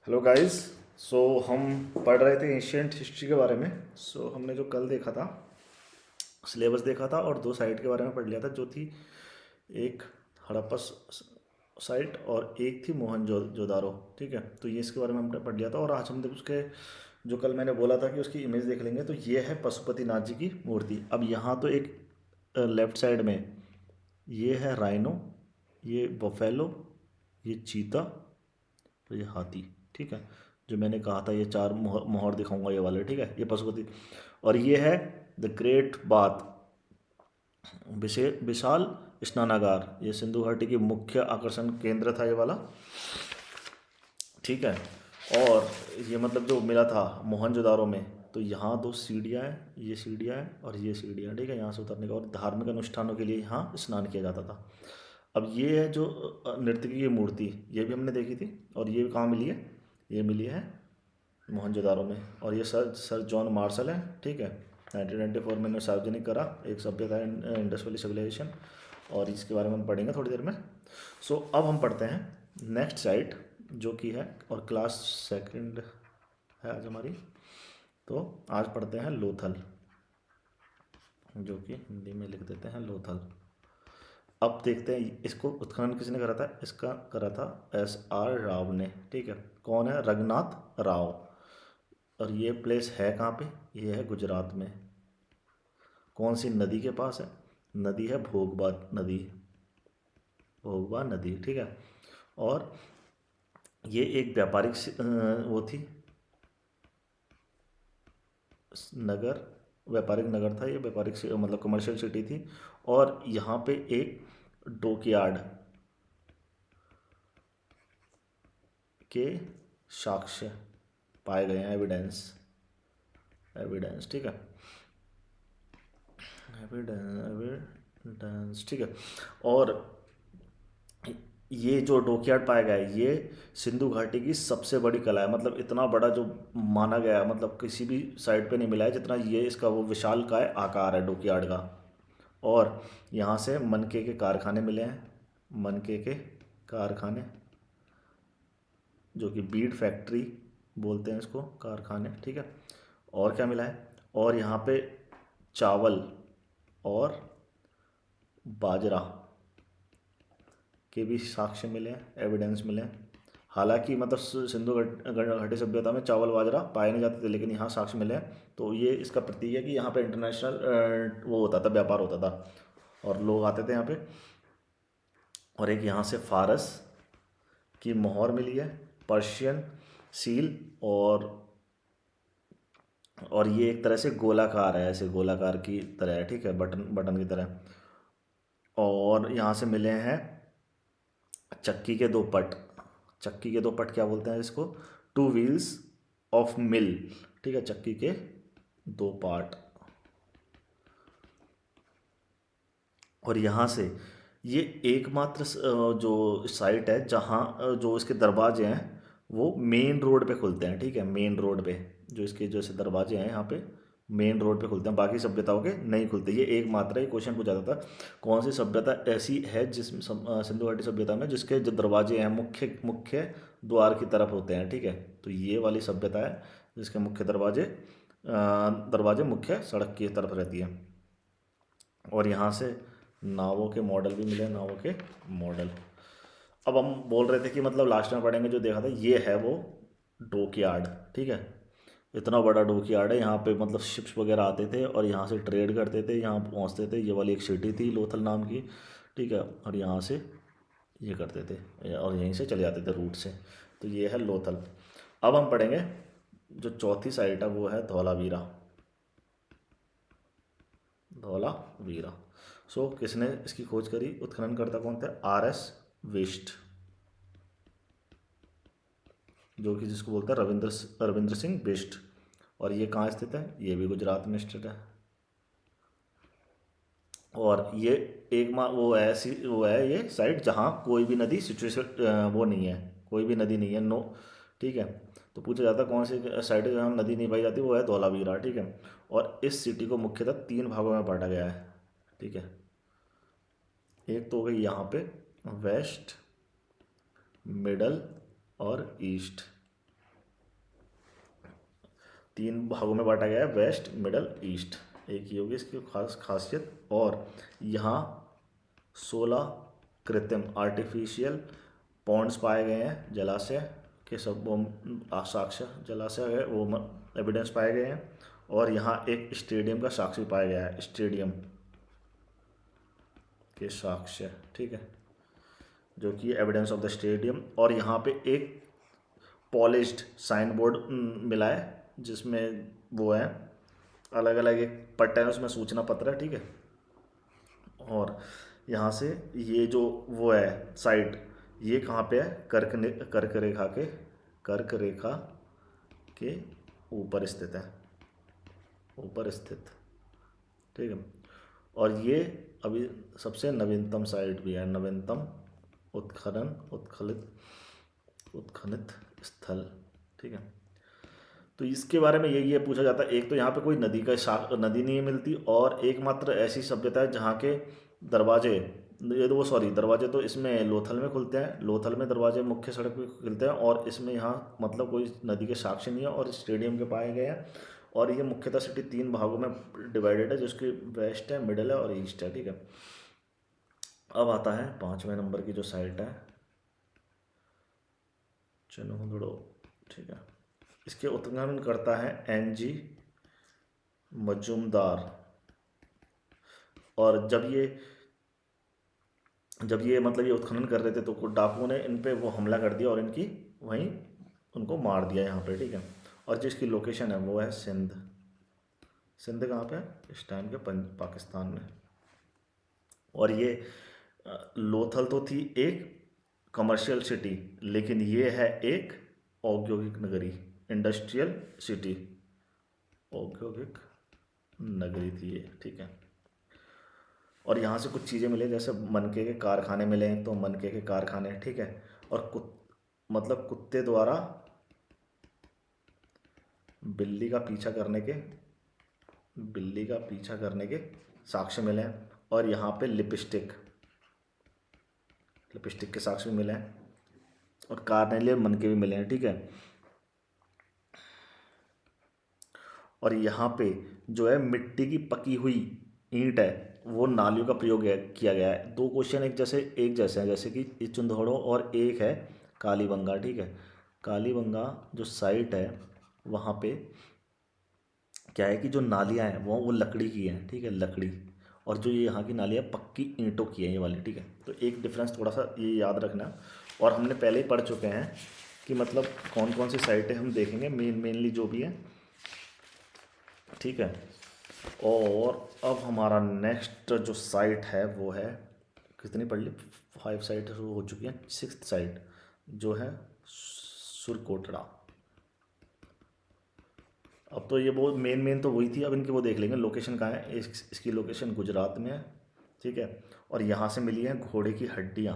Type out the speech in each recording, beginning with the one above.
Hello guys. सो हम पढ़ रहे थे एशियंट हिस्ट्री के बारे में। हमने जो कल देखा था, सिलेबस देखा था और दो साइट के बारे में पढ़ लिया था, जो थी एक हड़प्पा साइट और एक थी मोहनजोदारो। ठीक है, तो ये इसके बारे में हमने पढ़ लिया था। और आज हम उसके जो कल मैंने बोला था कि उसकी इमेज देख लेंगे। तो ये है पशुपतिनाथ जी की मूर्ति। अब यहाँ तो एक लेफ्ट साइड में ये है राइनो, ये बफेलो, ये चीता और ये हाथी। ठीक है, जो मैंने कहा था ये चार मोहर मोहर दिखाऊंगा ये वाले। ठीक है, ये पशुपति। और ये है द ग्रेट बाथ, विशाल स्नानागार। ये सिंधु घाटी की मुख्य आकर्षण केंद्र था ये वाला। ठीक है, और ये मतलब जो मिला था मोहनजोदारो में, तो यहाँ दो सीढ़ियाँ हैं, ये सीढ़ियाँ हैं और ये सीढ़ियाँ। ठीक है, यहाँ से उतरने का, और धार्मिक अनुष्ठानों के लिए यहाँ स्नान किया जाता था। अब ये है जो नृत्य की ये मूर्ति, ये भी हमने देखी थी। और ये कहाँ मिली है? ये मिली है मोहनजोदारो में। और ये सर सर जॉन मार्शल है। ठीक है, 1994 में इन्होंने सार्वजनिक करा एक सभ्यता इंडस वैली सिविलाइजेशन। और इसके बारे में हम पढ़ेंगे थोड़ी देर में। अब हम पढ़ते हैं नेक्स्ट साइट, जो कि है, और क्लास सेकंड है आज हमारी। तो आज पढ़ते हैं लोथल, जो कि हिंदी में लिख देते हैं लोथल। अब देखते हैं इसको उत्खनन किसने करा था। इसका करा था SR राव ने। ठीक है, कौन है? रघुनाथ राव। और ये प्लेस है कहाँ पे? ये है गुजरात में। कौन सी नदी के पास है? नदी है भोगबा नदी, भोगबा नदी। ठीक है, और ये एक व्यापारिक वो थी, नगर, व्यापारिक नगर था ये। व्यापारिक मतलब कमर्शियल सिटी थी। और यहाँ पे एक डॉकयार्ड के साक्ष्य पाए गए हैं, एविडेंस। एविडेंस, ठीक है, एविडेंस। ठीक है, और ये जो डॉकयार्ड पाया गया है, ये सिंधु घाटी की सबसे बड़ी कला है। मतलब इतना बड़ा जो माना गया है, मतलब किसी भी साइट पे नहीं मिला है जितना ये इसका वो विशाल का आकार है डॉकयार्ड का। और यहाँ से मनके के कारखाने मिले हैं, मनके के कारखाने, जो कि बीड फैक्ट्री बोलते हैं इसको, कारखाने। ठीक है, और क्या मिला है? और यहाँ पे चावल और बाजरा के भी साक्ष्य मिले हैं, एविडेंस मिले हैं। हालांकि मतलब सिंधु घाटी सभ्यता में चावल बाजरा पाए नहीं जाते थे, लेकिन यहाँ साक्ष्य मिले हैं। तो ये इसका प्रतीक है कि यहाँ पे इंटरनेशनल वो होता था, व्यापार होता था और लोग आते थे यहाँ पे। और एक यहाँ से फारस की मोहर मिली है, पर्शियन सील। और ये एक तरह से गोलाकार है, ऐसे गोलाकार की तरह है। ठीक है, बटन बटन की तरह। और यहाँ से मिले हैं चक्की के दो पट। चक्की के दो पट क्या बोलते हैं इसको? टू व्हील्स ऑफ मिल। ठीक है, चक्की के दो पार्ट। और यहाँ से ये एकमात्र जो साइट है जहाँ जो इसके दरवाजे हैं वो मेन रोड पे खुलते हैं। ठीक है, मेन रोड पे जो इसके जैसे दरवाजे हैं यहाँ पे मेन रोड पे खुलते हैं, बाकी सभ्यताओं के नहीं खुलते। ये एकमात्र है। क्वेश्चन पूछा जाता था कौन सी सभ्यता ऐसी है जिस सिंधु घाटी सभ्यता में जिसके जो दरवाजे हैं मुख्य मुख्य द्वार की तरफ होते हैं। ठीक है, तो ये वाली सभ्यता है जिसके मुख्य दरवाजे मुख्य सड़क की तरफ रहती है। और यहाँ से नावों के मॉडल भी मिले, नावों के मॉडल। अब हम बोल रहे थे कि मतलब लास्ट में पढ़ेंगे, जो देखा था ये है वो डॉकयार्ड। ठीक है, इतना बड़ा डॉकयार्ड है यहाँ पे। मतलब शिप्स वगैरह आते थे और यहाँ से ट्रेड करते थे, यहाँ पहुँचते थे। ये वाली एक सिटी थी लोथल नाम की। ठीक है, और यहाँ से ये करते थे और यहीं से चले जाते थे रूट से। तो ये है लोथल। अब हम पढ़ेंगे जो चौथी साइट है, वो है धौलावीरा। धौलावीरा। किसने इसकी खोज करी? उत्खननकर्ता कौन थे? RS वेस्ट, जो कि जिसको बोलते हैं रविंद्र रविंद्र सिंह बिष्ट। और ये कहाँ स्थित है? ये भी गुजरात में स्थित है। और ये एक वो है वो है ये साइट जहाँ कोई भी नदी सिचुएशन वो नहीं है, कोई भी नदी नहीं है, नो। ठीक है, तो पूछा जाता है कौन सी साइट है जहाँ नदी नहीं पाई जाती, वो है धौलावीरा। ठीक है, और इस सिटी को मुख्यतः 3 भागों में बांटा गया है। ठीक है, एक तो हो गई यहाँ पे वेस्ट, मिडल और ईस्ट। 3 भागों में बांटा गया है, वेस्ट, मिडल, ईस्ट। एक ही होगी इसकी खासियत। और यहाँ 16 कृत्रिम आर्टिफिशियल पॉन्ड्स पाए गए हैं, जलाशय के सब वो साक्ष्य जलाशय है वो एविडेंस पाए गए हैं। और यहाँ एक स्टेडियम का साक्ष्य पाया गया है, स्टेडियम के साक्ष्य, ठीक है, जो कि एविडेंस ऑफ द स्टेडियम। और यहाँ पे एक पॉलिश्ड साइन बोर्ड मिला है, जिसमें वो है अलग अलग एक पट्टा है, उसमें सूचना पत्र है, ठीक है। और यहाँ से ये जो वो है साइट, ये कहाँ पे है, कर्क रेखा के ऊपर स्थित है, ऊपर स्थित, ठीक है। और ये अभी सबसे नवीनतम साइट भी है, नवीनतम उत्खनित स्थल, ठीक है। तो इसके बारे में यही है पूछा जाता है। एक तो यहाँ पे कोई नदी नहीं मिलती, और एकमात्र ऐसी सभ्यता है जहाँ के दरवाजे, ये तो वो सॉरी दरवाजे तो इसमें लोथल में खुलते हैं, लोथल में दरवाजे मुख्य सड़क पे खुलते हैं, और इसमें यहाँ मतलब कोई नदी के साक्ष्य नहीं है, और स्टेडियम के पाए गए हैं। और ये मुख्यतः सिटी 3 भागों में डिवाइडेड है, जिसकी वेस्ट है, मिडल है और ईस्ट है, ठीक है। अब आता है 5वें नंबर की जो साइट है चनहुदड़ो, ठीक है। इसके उत्खनन करता है NG मजूमदार। और जब ये मतलब ये उत्खनन कर रहे थे तो कुछ डाकुओं ने इन पे वो हमला कर दिया और इनकी वहीं उनको मार दिया यहाँ पे, ठीक है। और जिसकी लोकेशन है वो है सिंध। सिंध कहाँ पे है, इस टाइम के पाकिस्तान में। और ये लोथल तो थी एक कमर्शियल सिटी, लेकिन ये है एक औद्योगिक नगरी, इंडस्ट्रियल सिटी, औद्योगिक नगरी थी ये, ठीक है। और यहाँ से कुछ चीज़ें मिले, जैसे मनके के कारखाने मिले हैं, तो मनके के कारखाने, ठीक है। और मतलब कुत्ते द्वारा बिल्ली का पीछा करने के साक्ष्य मिले हैं। और यहाँ पे लिपस्टिक के साक्ष्य भी मिले हैं, और कार्नेलियन मनके भी मिले हैं, ठीक है। और यहाँ पे जो है मिट्टी की पकी हुई ईंट है, वो नालियों का प्रयोग किया गया है। 2 क्वेश्चन एक जैसे हैं, जैसे कि चुंदड़ो, और एक है कालीबंगा, ठीक है। कालीबंगा जो साइट है वहाँ पे क्या है कि जो नालियाँ हैं वो लकड़ी की हैं, ठीक है, लकड़ी। और जो ये यहाँ की नालियाँ पक्की ईंटों की हैं, ये वाली, ठीक है। तो एक डिफरेंस थोड़ा सा ये याद रखना। और हमने पहले ही पढ़ चुके हैं कि मतलब कौन कौन सी साइटें हम देखेंगे, मेनली जो भी है, ठीक है। और अब हमारा नेक्स्ट जो साइट है वो है, कितनी पढ़ ली, 5 साइट हो चुकी हैं, 6th साइट जो है सुरकोटड़ा। अब तो ये वो मेन तो वही थी, अब इनकी वो देख लेंगे लोकेशन कहाँ है। इसकी लोकेशन गुजरात में है, ठीक है। और यहाँ से मिली हैं घोड़े की हड्डियाँ,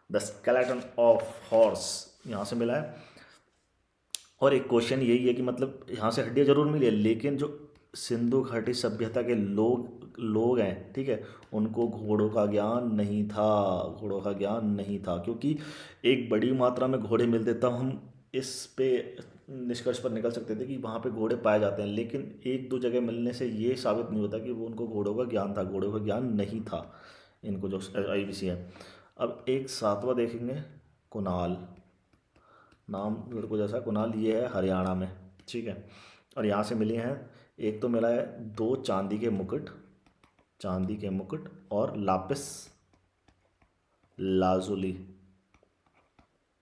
द स्केलेटन ऑफ हॉर्स यहाँ से मिला है। और एक क्वेश्चन यही है कि मतलब यहाँ से हड्डियाँ जरूर मिली है, लेकिन जो सिंधु घाटी सभ्यता के लोग हैं, ठीक है, उनको घोड़ों का ज्ञान नहीं था, क्योंकि एक बड़ी मात्रा में घोड़े मिलते तब हम इस पे निष्कर्ष पर निकल सकते थे कि वहाँ पे घोड़े पाए जाते हैं। लेकिन 1-2 जगह मिलने से ये साबित नहीं होता कि वो उनको घोड़ों का ज्ञान था, घोड़ों का ज्ञान नहीं था इनको, जो IBC है। अब एक 7वां देखेंगे, कुणाल, नाम लड़कों जैसा कुणाल, ये है हरियाणा में, ठीक है। और यहाँ से मिली हैं, एक तो मिला है 2 चांदी के मुकुट और लापिस लाजुली,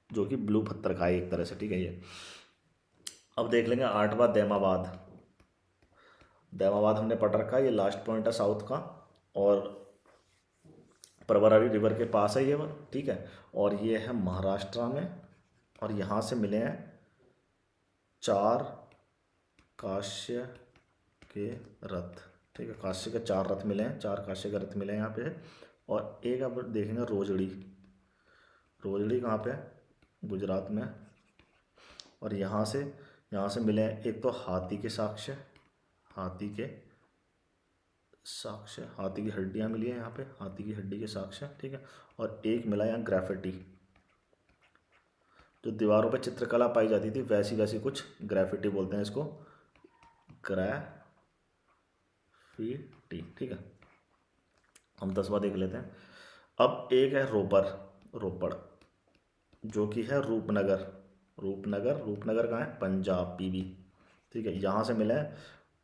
जो कि ब्लू पत्थर का है एक तरह से, ठीक है ये। अब देख लेंगे 8वां दैमाबाद हमने पढ़ रखा है, ये लास्ट पॉइंट है साउथ का, और परवरारी रिवर के पास है ये, ठीक है। और ये है महाराष्ट्र में। और यहाँ से मिले हैं 4 कांस्य के रथ, ठीक है। कांस्य के 4 रथ मिले हैं, 4 कांस्य के रथ मिले हैं यहाँ पे। और एक अब देखेंगे रोजड़ी कहाँ पे है, गुजरात में। और यहाँ से मिले हैं एक तो हाथी की हड्डियाँ मिली हैं यहाँ पे, हाथी की हड्डी के साक्ष्य, ठीक है। और एक मिला यहाँ ग्राफिटी, जो दीवारों पे चित्रकला पाई जाती थी वैसी वैसी कुछ ग्राफिटी बोलते हैं इसको, ग्राफिटी। ठीक है, हम 10वां देख लेते हैं। अब एक है रोपड़, जो कि है रूपनगर। रूपनगर कहाँ है? पंजाब, पीबी। ठीक है, यहाँ से मिला है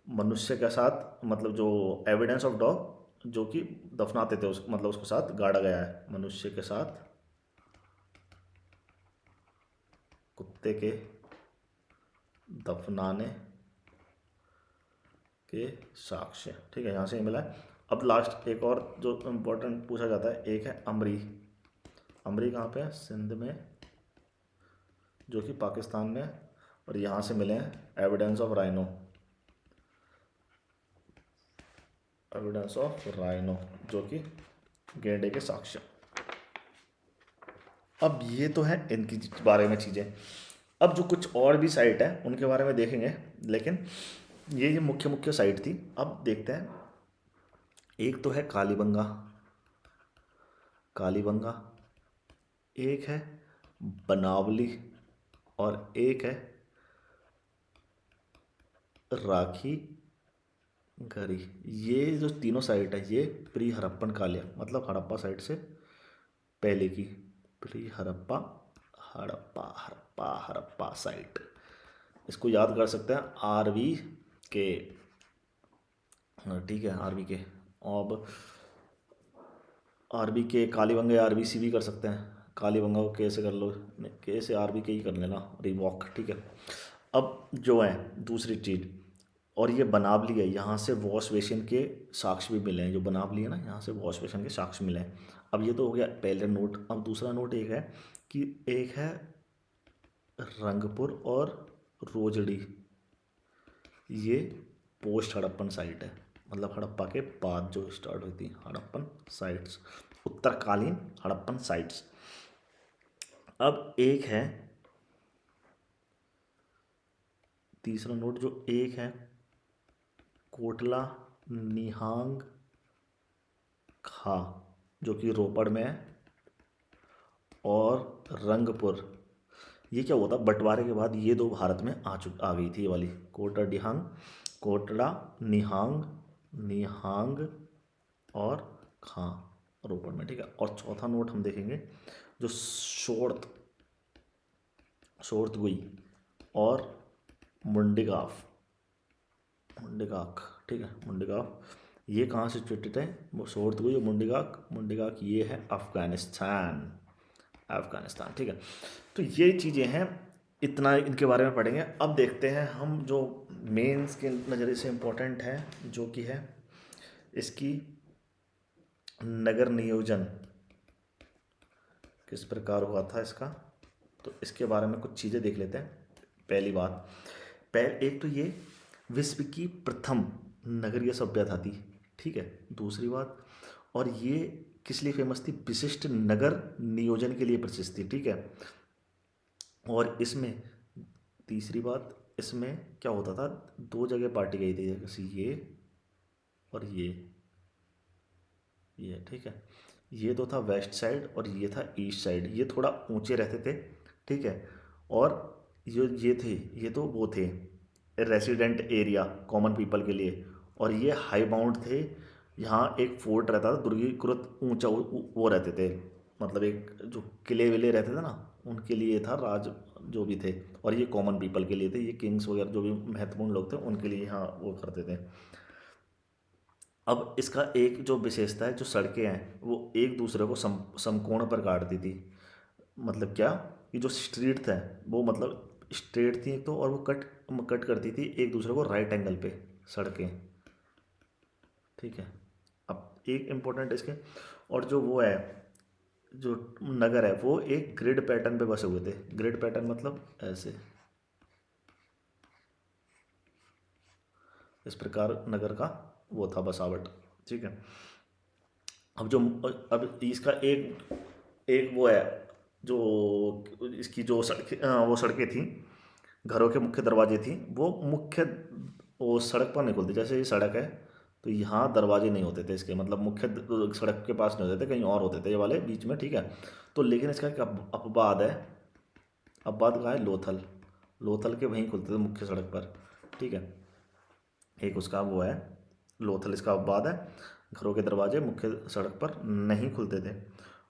मनुष्य के साथ, मतलब जो एविडेंस ऑफ डॉग जो कि दफनाते थे उस, मतलब उसके साथ गाड़ा गया है, मनुष्य के साथ कुत्ते के दफनाने के साक्ष्य। ठीक है, यहाँ से मिला है। अब लास्ट एक और जो इम्पोर्टेंट पूछा जाता है, एक है अमरी। अमरी कहाँ पे है? सिंध में, जो कि पाकिस्तान में, और यहाँ से मिले हैं एविडेंस ऑफ राइनो, जो कि गैंडे के साक्ष्य। अब ये तो है इनकी बारे में चीज़ें। अब जो कुछ और भी साइट है उनके बारे में देखेंगे, लेकिन ये मुख्य मुख्य साइट थी। अब देखते हैं, एक तो है कालीबंगा, एक है बनावली, और एक है राखी गरी। ये जो तीनों साइट है ये प्री हड़प्पन काल, मतलब हड़प्पा साइट से पहले की, प्री हड़प्पा, हड़प्पा साइट। इसको याद कर सकते हैं आरवी के। ठीक है, आरवी के। अब आरबी के कालीबंगा या आरबीसी भी कर सकते हैं। कालीबंगा को के से कर लो, के से आरबी के ही कर लेना, रिवॉक। ठीक है, अब जो है दूसरी चीज़, और ये बनावली है, यहाँ से वॉश बेसिन के साक्ष्य भी मिले हैं। जो बनावली है ना, यहाँ से वॉश बेसिन के साक्ष्य मिले हैं। अब ये तो हो गया पहले नोट। अब दूसरा नोट एक है कि एक है रंगपुर और रोजड़ी, ये पोस्ट हड़प्पन साइट है, मतलब हड़प्पा के बाद जो स्टार्ट हुई थी हड़प्पन साइट्स, उत्तरकालीन हड़प्पन साइट्स। अब एक है तीसरा नोट, जो एक है कोटला निहांग खा, जो कि रोपड़ में है, और रंगपुर। ये क्या हुआ था, बंटवारे के बाद ये दो भारत में आ गई थी, ये वाली कोटला निहांग और खां, रोपड़ में। ठीक है, और चौथा नोट हम देखेंगे जो शोरतगुई और मुंडिगाफ, ठीक है, मुंडिगाफ, ये कहाँ से सिचुएटेड है? वो शोरतगुई और मुंडिगाक ये है अफगानिस्तान। ठीक है, तो ये चीज़ें हैं, इतना इनके बारे में पढ़ेंगे। अब देखते हैं हम जो मेंस के नज़रिए से इम्पोर्टेंट है, जो कि है इसकी नगर नियोजन किस प्रकार हुआ था इसका, तो इसके बारे में कुछ चीज़ें देख लेते हैं। पहली बात, एक तो ये विश्व की प्रथम नगरीय सभ्यता थी। ठीक है, दूसरी बात, और ये किस लिए फेमस थी? विशिष्ट नगर नियोजन के लिए प्रसिद्ध थी। ठीक है, और इसमें तीसरी बात, इसमें क्या होता था, दो जगह बांटी गई थी, जैसे ये और ये। ठीक है, ये तो था वेस्ट साइड और ये था ईस्ट साइड। ये थोड़ा ऊंचे रहते थे। ठीक है, और ये तो वो थे रेसिडेंट एरिया कॉमन पीपल के लिए, और ये हाई बाउंड थे। यहाँ एक फोर्ट रहता था, दुर्गीकृत ऊंचा वो रहते थे, मतलब एक जो किले विले रहते थे ना, उनके लिए था राज जो भी थे, और ये कॉमन पीपल के लिए थे, ये किंग्स वगैरह जो भी महत्वपूर्ण लोग थे उनके लिए यहाँ वो करते थे। अब इसका एक जो विशेषता है, जो सड़कें हैं वो एक दूसरे को समकोण पर काटती थी। मतलब क्या, कि जो स्ट्रीट था वो मतलब स्ट्रेट थी तो, और वो कट करती थी एक दूसरे को राइट एंगल पे सड़कें। ठीक है, अब एक इम्पोर्टेंट इसके, और जो वो है जो नगर है वो एक ग्रिड पैटर्न पे बसे हुए थे। ग्रिड पैटर्न मतलब ऐसे, इस प्रकार नगर का वो था बसावट। ठीक है, अब इसका एक एक वो है, जो इसकी जो सड़कें थी, घरों के मुख्य दरवाजे थी, वो सड़क पर नहीं खुलती। जैसे ये सड़क है तो यहाँ दरवाजे नहीं होते थे इसके, मतलब मुख्य सड़क के पास नहीं होते थे, कहीं और होते थे ये वाले बीच में। ठीक है, तो लेकिन इसका एक अपवाद है, अब बात कहाँ है, लोथल। लोथल के वहीं खुलते थे मुख्य सड़क पर, ठीक है। एक उसका वो है लोथल, इसका अपवाद है, घरों के दरवाजे मुख्य सड़क पर नहीं खुलते थे।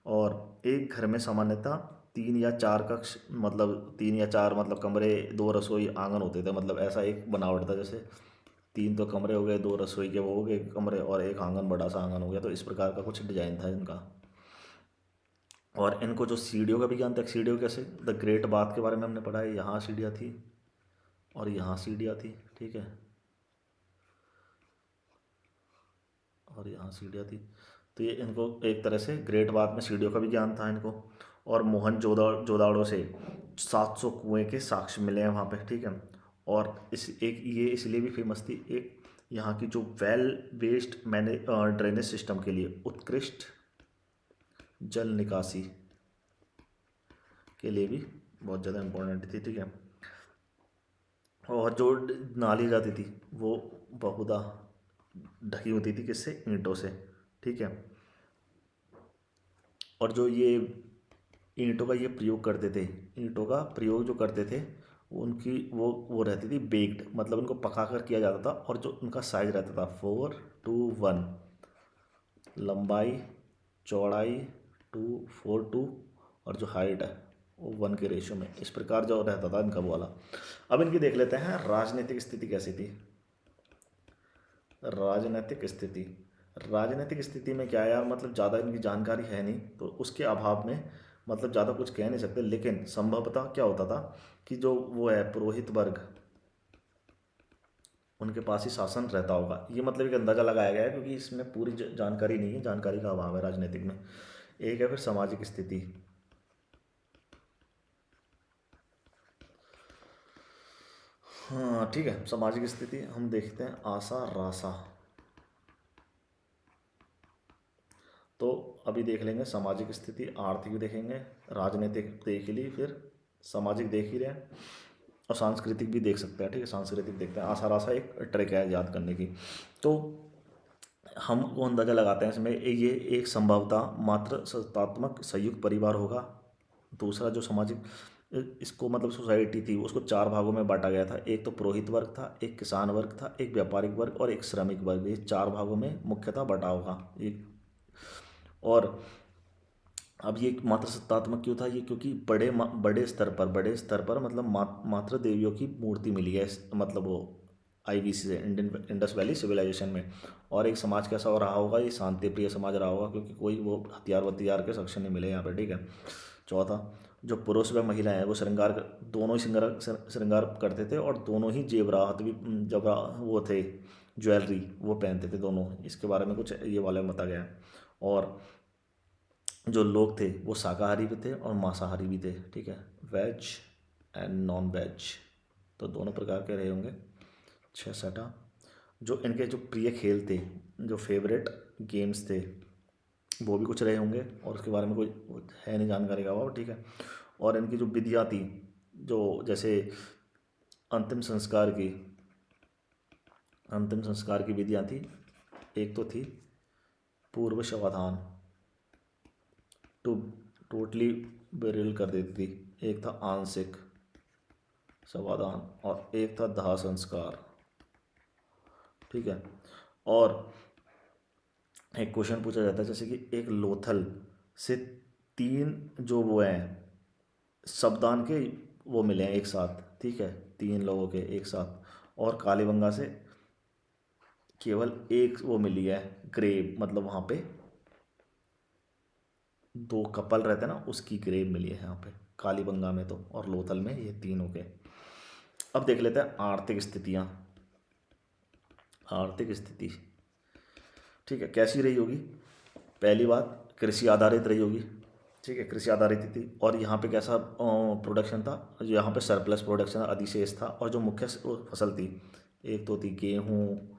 और एक घर में सामान्यतः 3 या 4 कक्ष, मतलब 3 या 4 मतलब कमरे, 2 रसोई, आंगन होते थे। मतलब ऐसा एक बनावट था, जैसे 3 तो कमरे हो गए, 2 रसोई के वो हो गए कमरे, और एक आंगन, बड़ा सा आंगन हो गया। तो इस प्रकार का कुछ डिजाइन था इनका। और इनको जो सीढ़ियों का भी ज्ञान था, सीढ़ियों कैसे, द ग्रेट बाथ के बारे में हमने पढ़ा है, यहाँ सीढ़ियाँ थी और यहाँ सीढ़ियाँ थी, ठीक है, और यहाँ सीढ़ियाँ थी। तो ये इनको एक तरह से ग्रेट बाथ में सीढ़ियों का भी ज्ञान था इनको। और मोहन जोदाड़ो से 700 कुएं के साक्ष्य मिले हैं वहाँ पे, ठीक है। और इस एक ये इसलिए भी फेमस थी, एक यहाँ की जो वेल वेस्ट मैंने ड्रेनेज सिस्टम के लिए उत्कृष्ट जल निकासी के लिए भी बहुत ज़्यादा इम्पोर्टेंट थी, ठीक है। और जो नाली जाती थी वो बहुधा ढकी होती थी, किससे, ईंटों से, ठीक है। और जो ये ईंटों का ये प्रयोग करते थे, ईंटों का प्रयोग जो करते थे, उनकी वो रहती थी बेक्ड, मतलब उनको पका कर किया जाता था। और जो उनका साइज रहता था 4:1, लंबाई चौड़ाई 2:4:2, और जो हाइट है वो 1 के रेशियो में, इस प्रकार जो रहता था इनका वो वाला। अब इनकी देख लेते हैं राजनीतिक स्थिति कैसी थी। राजनीतिक स्थिति, राजनीतिक स्थिति में क्या है यार, मतलब ज़्यादा इनकी जानकारी है नहीं, तो उसके अभाव में मतलब ज़्यादा कुछ कह नहीं सकते। लेकिन संभवतः क्या होता था कि जो वो है पुरोहित वर्ग, उनके पास ही शासन रहता होगा, ये मतलब एक अंदाज़ा लगाया गया है, क्योंकि इसमें पूरी जानकारी नहीं है, जानकारी का अभाव है राजनीतिक में। एक है फिर सामाजिक स्थिति। हाँ ठीक है, सामाजिक स्थिति हम देखते हैं, आशा राशा। तो अभी देख लेंगे सामाजिक स्थिति, आर्थिक देखेंगे, राजनीतिक देख ली, फिर सामाजिक देख ही रहे हैं, और सांस्कृतिक भी देख सकते हैं, ठीक है। सांस्कृतिक देखते हैं, आशा राशा एक ट्रिक है याद करने की। तो हम वो अंदाज़ा लगाते हैं इसमें, ये एक संभवतः मात्र सत्तात्मक संयुक्त परिवार होगा। दूसरा जो सामाजिक इसको मतलब सोसाइटी थी, उसको 4 भागों में बांटा गया था। एक तो पुरोहित वर्ग था, एक किसान वर्ग था, एक व्यापारिक वर्ग और एक श्रमिक वर्ग। ये 4 भागों में मुख्यतः बटा होगा एक। और अब ये मात्र सत्तात्मक क्यों था ये, क्योंकि बड़े स्तर पर मतलब मात्र देवियों की मूर्ति मिली है मतलब वो आईवीसी से, इंडियन इंडस वैली सिविलाइजेशन में। और एक समाज कैसा हो रहा होगा, ये शांति प्रिय समाज रहा होगा, क्योंकि कोई वो हथियार वथियार के सक्षम नहीं मिले यहाँ पे, ठीक है। चौथा, जो पुरुष व महिला है वो दोनों ही श्रृंगार करते थे, और दोनों ही जेवरात भी जबरा वो थे, ज्वेलरी वो पहनते थे दोनों। इसके बारे में कुछ ये वाले में बताया गया है। और जो लोग थे वो शाकाहारी भी थे और मांसाहारी भी थे, ठीक है, वेज एंड नॉन वेज, तो दोनों प्रकार के रहे होंगे। 6 जो इनके जो प्रिय खेल थे, जो फेवरेट गेम्स थे, वो भी कुछ रहे होंगे, और उसके बारे में कोई है नहीं जानकारी का अभाव, ठीक है। और इनकी जो विधियाँ थी, जो जैसे अंतिम संस्कार की अंतिम संस्कार की विधियाँ थी, एक तो थी पूर्व शवाधान, टू टोटली बेरियल कर देती थी, एक था आंशिक समाधान, और एक था दाह संस्कार, ठीक है। और एक क्वेश्चन पूछा जाता है, जैसे कि एक लोथल से 3 जो वो हैं शब्दान के वो मिले हैं एक साथ, ठीक है, 3 लोगों के एक साथ। और कालीबंगा से केवल एक वो मिली है ग्रेव, मतलब वहाँ पे 2 कपल रहते हैं ना, उसकी ग्रेव मिली है यहाँ पे कालीबंगा में तो, और लोथल में ये 3 हो गए। अब देख लेते हैं आर्थिक स्थितियाँ। आर्थिक स्थिति, ठीक है, कैसी रही होगी। पहली बात, कृषि आधारित रही होगी, ठीक है, कृषि आधारित थी। और यहाँ पे कैसा प्रोडक्शन था, जो यहाँ पे सरप्लस प्रोडक्शन अधिशेष था। और जो मुख्य फसल थी, एक तो थी गेहूँ,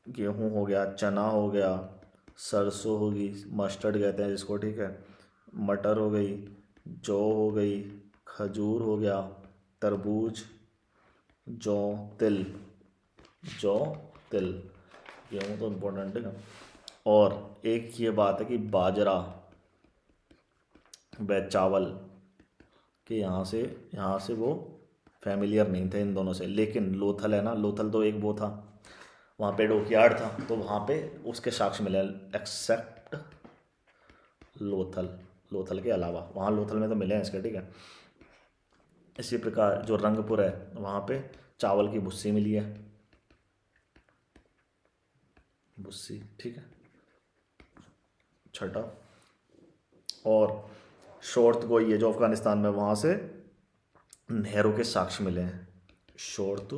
गेहूँ हो गया, चना हो गया, सरसों होगी, मस्टर्ड कहते हैं जिसको, ठीक है, मटर हो गई, जौ हो गई, खजूर हो गया, तरबूज, जौ, तिल, जौ, तिल, गेहूँ तो इम्पोर्टेंट है। और एक ये बात है कि बाजरा व चावल कि यहाँ से वो फैमिलियर नहीं थे इन दोनों से। लेकिन लोथल है ना, लोथल तो एक वो था, वहाँ पे डॉकयार्ड था, तो वहाँ पे उसके साक्ष्य मिले एक्सेप्ट लोथल, लोथल के अलावा, वहाँ लोथल में तो मिले हैं इसके, ठीक है। इसी प्रकार जो रंगपुर है वहाँ पे चावल की भुस्सी मिली है, भुस्सी, ठीक है। छठा, और शोर्त गोई है जो अफगानिस्तान में, वहाँ से नहरों के साक्ष्य मिले हैं। शोर्त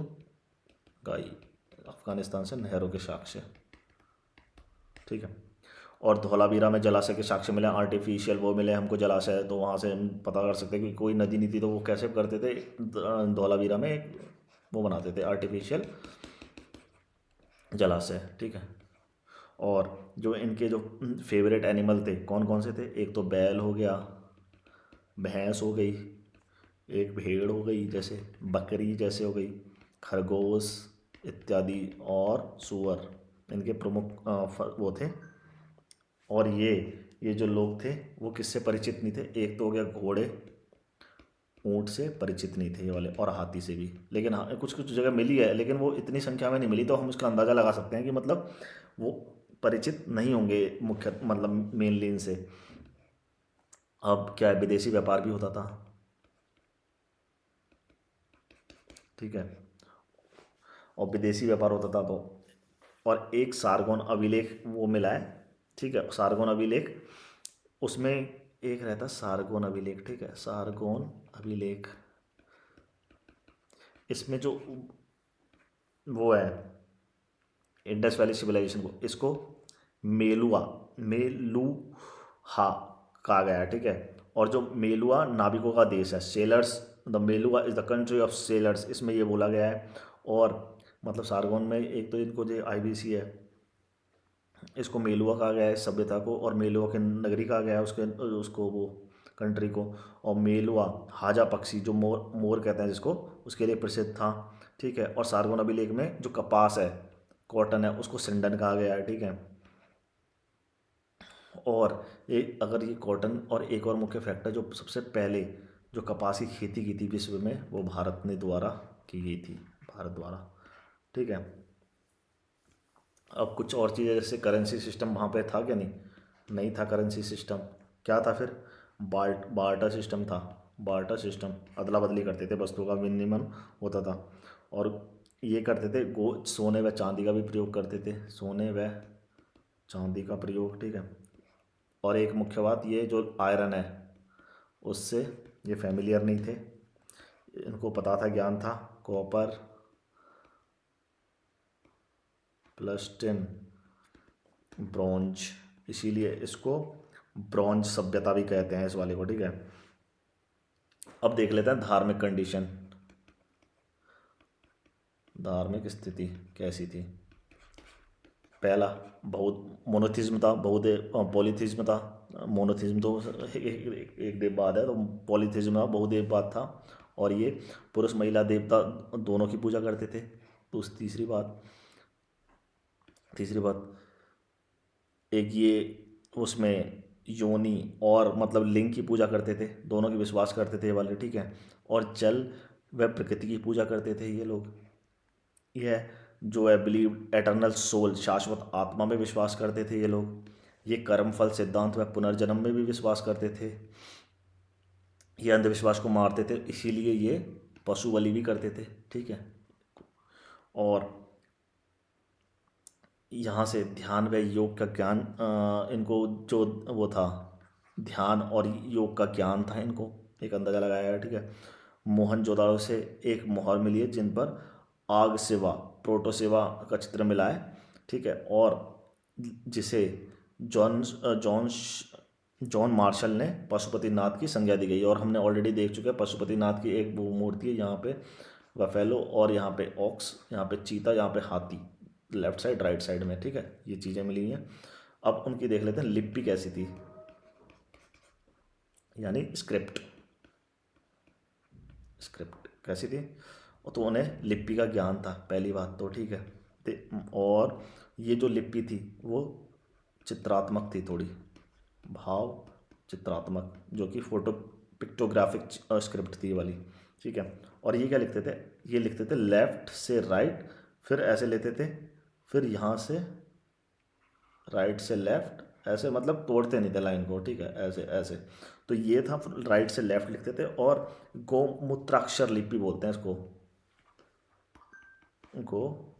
गाई, अफगानिस्तान से नहरों के साक्ष्य, ठीक है। और धौलावीरा में जलाशय के साक्ष्य मिले, आर्टिफिशियल वो मिले हमको जलाशय, तो वहाँ से हम पता कर सकते हैं कि कोई नदी नहीं थी, तो वो कैसे करते थे, धौलावीरा में एक वो बनाते थे आर्टिफिशियल जलाशय, ठीक है। और जो इनके जो फेवरेट एनिमल थे कौन कौन से थे, एक तो बैल हो गया, भैंस हो गई, एक भेड़ हो गई, जैसे बकरी जैसे हो गई, खरगोश इत्यादि, और सूअर इनके प्रमुख वो थे। और ये जो लोग थे वो किससे परिचित नहीं थे, एक तो हो गया घोड़े, ऊँट से परिचित नहीं थे ये वाले, और हाथी से भी। लेकिन हाँ कुछ कुछ जगह मिली है, लेकिन वो इतनी संख्या में नहीं मिली, तो हम उसका अंदाज़ा लगा सकते हैं कि मतलब वो परिचित नहीं होंगे मुख्य मतलब मेनली इनसे। अब क्या है, विदेशी व्यापार भी होता था, ठीक है, और विदेशी व्यापार होता था तो, और एक सारगोन अभिलेख वो मिला है, ठीक है, सारगोन अभिलेख, उसमें एक रहता सारगोन अभिलेख, ठीक है, सारगोन अभिलेख, इसमें जो वो है इंडस वैली सिविलाइजेशन को, इसको मेलुआ, मेलुहा कहा गया है, ठीक है। और जो मेलुआ नाविकों का देश है, sellers, the Meluha is the country of sellers, इसमें ये बोला गया है। और मतलब सारगोन में एक तो इनको जो आईबीसी है, इसको मेलुआ कहा गया है सभ्यता को, और मेलुआ के नगरी कहा गया है उसके उसको वो कंट्री को। और मेलुआ हाजा पक्षी जो मोर मोर कहते हैं जिसको, उसके लिए प्रसिद्ध था, ठीक है। और सारगोन अभिलेख में जो कपास है, कॉटन है, उसको सिंडन कहा गया है, ठीक है। और अगर ये कॉटन, और एक और मुख्य फैक्टर, जो सबसे पहले जो कपास की खेती की थी विश्व में, वो भारत ने द्वारा की गई थी, भारत द्वारा, ठीक है। अब कुछ और चीज़ें, जैसे करेंसी सिस्टम वहाँ पे था क्या, नहीं, नहीं था करेंसी सिस्टम। क्या था फिर, बार्टर सिस्टम था, बार्टर सिस्टम, अदला बदली करते थे, वस्तुओं का विनिमय होता था। और ये करते थे सोने व चांदी का भी प्रयोग करते थे, सोने व चांदी का प्रयोग, ठीक है। और एक मुख्य बात, ये जो आयरन है उससे ये फैमिलियर नहीं थे, इनको पता था, ज्ञान था, कॉपर प्लस टिन ब्रॉन्ज, इसीलिए इसको ब्रॉन्ज सभ्यता भी कहते हैं इस वाले को, ठीक है। अब देख लेते हैं धार्मिक कंडीशन, धार्मिक स्थिति कैसी थी। पहला, बहुत मोनोथिज्म था, बहुत पॉलीथिज्म था। मोनोथिज्म तो एक देववाद है, तो पॉलीथिज्म था, बहुदेववाद था। और ये पुरुष महिला देवता दोनों की पूजा करते थे। तो तीसरी बात, एक ये उसमें योनि और मतलब लिंग की पूजा करते थे, दोनों की विश्वास करते थे ये वाले, ठीक है। और जल व प्रकृति की पूजा करते थे ये लोग। यह जो है बिलीव एटर्नल सोल, शाश्वत आत्मा में विश्वास करते थे ये लोग। ये कर्मफल सिद्धांत व पुनर्जन्म में भी विश्वास करते थे। ये अंधविश्वास को मारते थे, इसीलिए ये पशु बलि भी करते थे, ठीक है। और यहाँ से ध्यान व योग का ज्ञान, इनको जो वो था, ध्यान और योग का ज्ञान था इनको, एक अंदाज़ा लगाया है, ठीक है। मोहनजोदाड़ो से एक मोहर मिली है जिन पर आग सेवा, प्रोटो सेवा का चित्र मिला है, ठीक है। और जिसे जॉन जॉन जॉन मार्शल ने पशुपतिनाथ की संज्ञा दी गई, और हमने ऑलरेडी देख चुके हैं पशुपतिनाथ की एक वो मूर्ति है, यहाँ पे बफेलो, और यहाँ पे ऑक्स, यहाँ पे चीता, यहाँ पे हाथी, लेफ्ट साइड राइट साइड में, ठीक है, ये चीज़ें मिली हैं। अब उनकी देख लेते हैं लिपि कैसी थी, यानी स्क्रिप्ट, स्क्रिप्ट कैसी थी। तो उन्हें लिपि का ज्ञान था, पहली बात तो, ठीक है। और ये जो लिपि थी वो चित्रात्मक थी थोड़ी, भाव चित्रात्मक, जो कि फोटो पिक्टोग्राफिक स्क्रिप्ट थी ये वाली, ठीक है। और ये क्या लिखते थे, ये लिखते थे लेफ्ट से राइट, फिर ऐसे लेते थे, फिर यहाँ से राइट से लेफ्ट, ऐसे मतलब तोड़ते नहीं थे लाइन को, ठीक है, ऐसे ऐसे। तो ये था, फिर राइट से लेफ्ट लिखते थे। और गोमूत्राक्षर लिपि बोलते हैं इसको, गो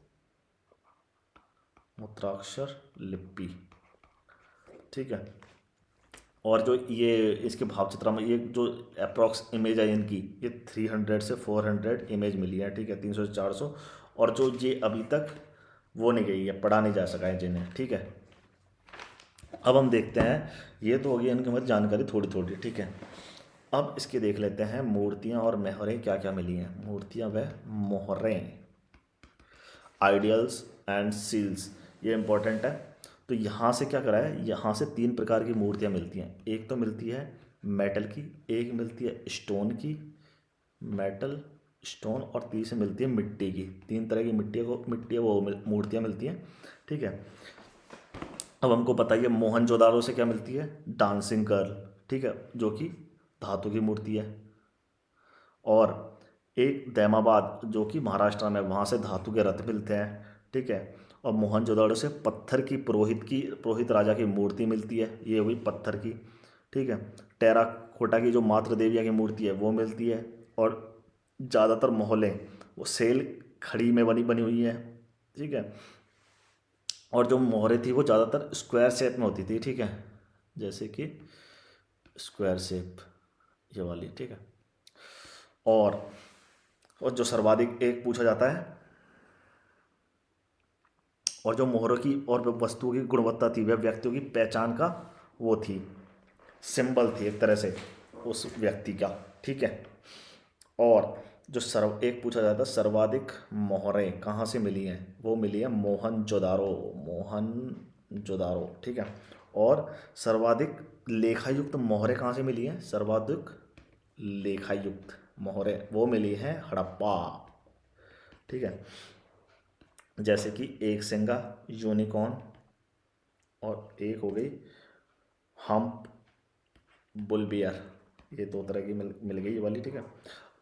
मूत्राक्षर लिपि, ठीक है। और जो ये इसके भाव चित्रा में ये जो अप्रॉक्स इमेज है इनकी, ये 300 से 400 इमेज मिली है, ठीक है, 300 से 400। और जो ये अभी तक वो नहीं गई है, पढ़ा नहीं जा सका है जिन्हें, ठीक है। अब हम देखते हैं, ये तो होगी इनकी हमारी जानकारी थोड़ी थोड़ी, ठीक है। अब इसके देख लेते हैं मूर्तियाँ और मोहरें क्या क्या मिली हैं। मूर्तियाँ व मोहरें, आइडियल्स एंड सील्स, ये इंपॉर्टेंट है। तो यहाँ से क्या करा है, यहाँ से 3 प्रकार की मूर्तियाँ मिलती हैं। एक तो मिलती है मेटल की, एक मिलती है स्टोन की, मेटल स्टोन, और तीसरी मिलती है मिट्टी की। 3 तरह की मिट्टी वो मूर्तियाँ मिलती हैं, ठीक है। अब हमको पता ही है मोहनजोदारो से क्या मिलती है, डांसिंग गर्ल, ठीक है, जो कि धातु की मूर्ति है। और एक दैमाबाद जो कि महाराष्ट्र में, वहाँ से धातु के रथ मिलते हैं, ठीक है। और मोहनजोदाड़ो से पत्थर की पुरोहित राजा की मूर्ति मिलती है, ये हुई पत्थर की, ठीक है। टेराकोटा की जो मातृ देविया की मूर्ति है वो मिलती है। और ज़्यादातर मोहलें वो सेल खड़ी में बनी बनी हुई है, ठीक है। और जो मोहरें थी वो ज़्यादातर स्क्वायर शेप में होती थी, ठीक है, जैसे कि स्क्वायर शेप ये वाली, ठीक है। और जो सर्वाधिक एक पूछा जाता है, और जो मोहरों की और वस्तुओं की गुणवत्ता थी वह व्यक्तियों की पहचान का वो थी, सिंबल थी एक तरह से उस व्यक्ति का, ठीक है। और जो एक पूछा जाता है सर्वाधिक मोहरें कहाँ से मिली हैं, वो मिली है मोहनजोदारो, ठीक है। और सर्वाधिक लेखायुक्त मोहरें कहाँ से मिली हैं, सर्वाधिक लेखायुक्त मोहरें वो मिली हैं हड़प्पा, ठीक है। जैसे कि एक सिंगा, यूनिकॉर्न, और एक हो गई हम्प बुलबियर, ये 2 तरह की मिल गई ये वाली, ठीक है।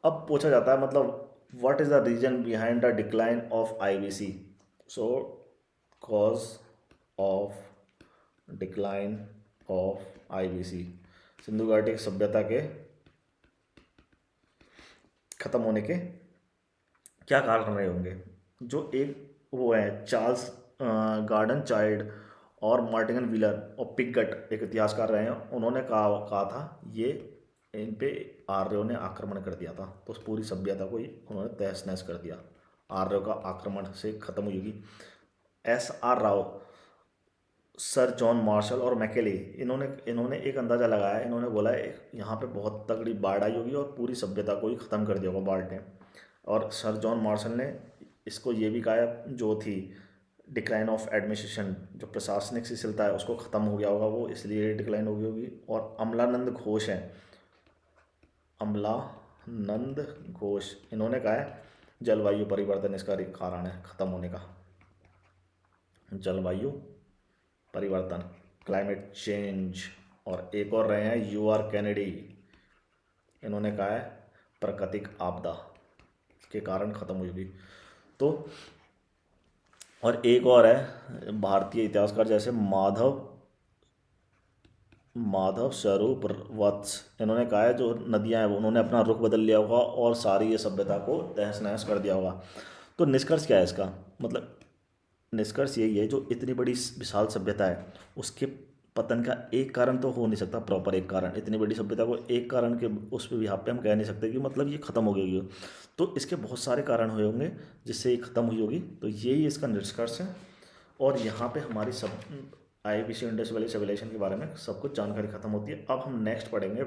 अब पूछा जाता है मतलब what is the reason behind the decline of IBC. So cause of decline of IBC, Sindhu घाटी की सभ्यता के खत्म होने के क्या कारण रहे होंगे। जो एक वो है चार्ल्स गार्डन चाइल्ड और मार्टिन व्हीलर और पिगट एक इतिहासकार रहे हैं, उन्होंने कहा था ये इन पे आर्यों ने आक्रमण कर दिया था, तो उस पूरी सभ्यता को ही उन्होंने तहस नहस कर दिया, आर्यों का आक्रमण से खत्म हुई होगी। SR Rao, sir John Marshall और मैकेले, इन्होंने एक अंदाज़ा लगाया, इन्होंने बोला यहाँ पे बहुत तगड़ी बाढ़ आई होगी और पूरी सभ्यता को ही ख़त्म कर दिया होगा बाढ़ ने। और सर जॉन मार्शल ने इसको ये भी कहा जो थी डिक्लाइन ऑफ एडमिनिस्ट्रेशन, जो प्रशासनिक शिथिलता है उसको ख़त्म हो गया होगा वो, इसलिए डिक्लाइन हो गई होगी। और अमलानंद घोष हैं, अमलानंद घोष, इन्होंने कहा है जलवायु परिवर्तन इसका कारण है ख़त्म होने का, जलवायु परिवर्तन, क्लाइमेट चेंज। और एक और रहे हैं UR कैनेडी, इन्होंने कहा है प्राकृतिक आपदा के कारण ख़त्म हुई होगी। तो और एक और है भारतीय इतिहासकार जैसे माधव स्वरूप वत्स, इन्होंने कहा है जो नदियां हैं वो उन्होंने अपना रुख बदल लिया होगा और सारी ये सभ्यता को तहस नहस कर दिया होगा। तो निष्कर्ष क्या है इसका, मतलब निष्कर्ष यही है, जो इतनी बड़ी विशाल सभ्यता है उसके पतन का एक कारण तो हो नहीं सकता प्रॉपर एक कारण, इतनी बड़ी सभ्यता को एक कारण के उस यहाँ पे हम कह नहीं सकते कि मतलब ये ख़त्म हो गई होगी, तो इसके बहुत सारे कारण हुए होंगे जिससे ये ख़त्म हुई होगी। तो यही इसका निष्कर्ष है। और यहाँ पे हमारी सब IBC इंडस वैली सिविलाइजेशन के बारे में सब कुछ जानकारी खत्म होती है। अब हम नेक्स्ट पढ़ेंगे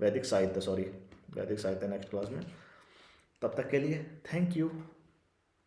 वैदिक साहित्य नेक्स्ट क्लास में। तब तक के लिए थैंक यू।